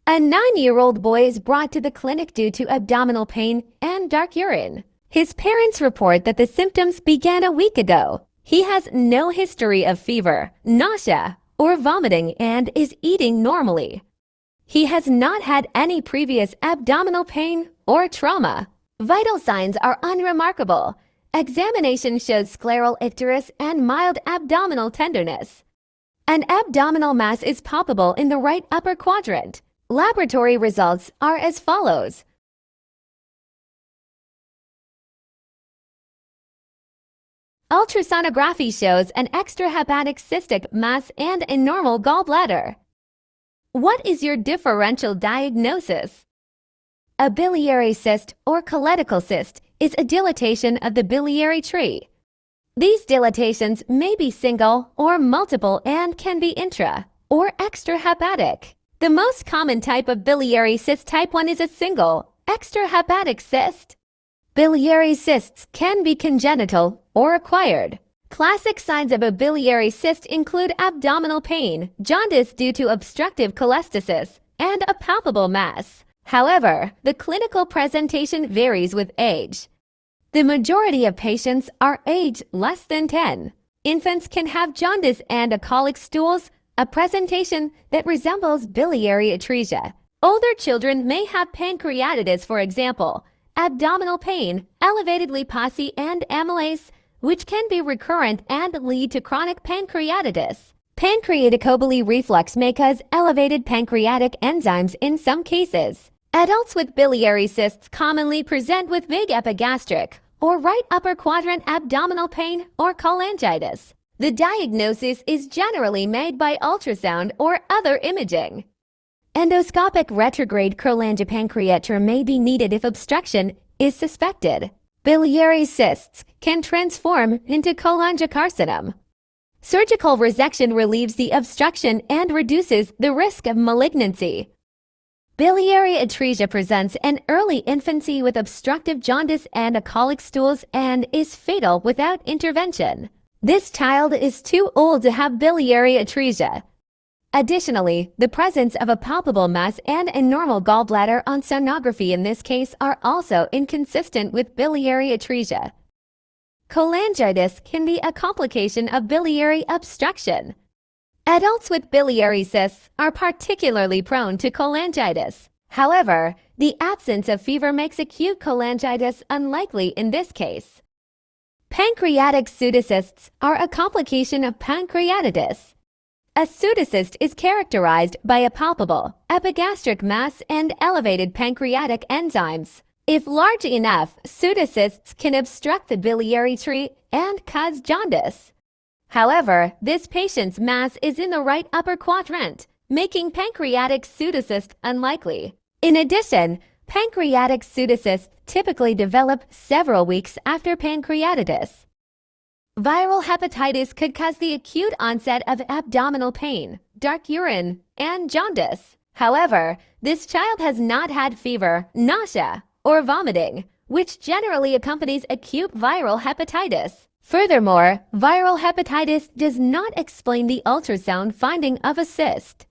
A 9-year-old boy is brought to the clinic due to abdominal pain and dark urine. His parents report that the symptoms began a week ago. He has no history of fever, nausea, or vomiting and is eating normally. He has not had any previous abdominal pain or trauma. Vital signs are unremarkable. Examination shows scleral icterus and mild abdominal tenderness. An abdominal mass is palpable in the right upper quadrant. Laboratory results are as follows. Ultrasonography shows an extrahepatic cystic mass and a normal gallbladder. What is your differential diagnosis? A biliary cyst or congenital cyst is a dilatation of the biliary tree. These dilatations may be single or multiple and can be intra or extrahepatic. The most common type of biliary cyst type 1 is a single, extrahepatic cyst. Biliary cysts can be congenital or acquired. Classic signs of a biliary cyst include abdominal pain, jaundice due to obstructive cholestasis, and a palpable mass. However, the clinical presentation varies with age. The majority of patients are aged less than 10. Infants can have jaundice and colic stools, a presentation that resembles biliary atresia. Older children may have pancreatitis, for example, abdominal pain, elevated lipase and amylase, which can be recurrent and lead to chronic pancreatitis. Pancreaticobiliary reflux may cause elevated pancreatic enzymes in some cases. Adults with biliary cysts commonly present with vague epigastric or right upper quadrant abdominal pain or cholangitis. The diagnosis is generally made by ultrasound or other imaging. Endoscopic retrograde cholangiopancreature may be needed if obstruction is suspected. Biliary cysts can transform into cholangiocarcinoma. Surgical resection relieves the obstruction and reduces the risk of malignancy. Biliary atresia presents in early infancy with obstructive jaundice and colic stools and is fatal without intervention. This child is too old to have biliary atresia. Additionally, the presence of a palpable mass and a normal gallbladder on sonography in this case are also inconsistent with biliary atresia. Cholangitis can be a complication of biliary obstruction. Adults with biliary cysts are particularly prone to cholangitis. However, the absence of fever makes acute cholangitis unlikely in this case. Pancreatic pseudocysts are a complication of pancreatitis. A pseudocyst is characterized by a palpable, epigastric mass and elevated pancreatic enzymes. If large enough, pseudocysts can obstruct the biliary tree and cause jaundice. However, this patient's mass is in the right upper quadrant, making pancreatic pseudocyst unlikely. In addition, pancreatic pseudocysts typically develop several weeks after pancreatitis. Viral hepatitis could cause the acute onset of abdominal pain, dark urine, and jaundice. However, this child has not had fever, nausea, or vomiting, which generally accompanies acute viral hepatitis. Furthermore, viral hepatitis does not explain the ultrasound finding of a cyst.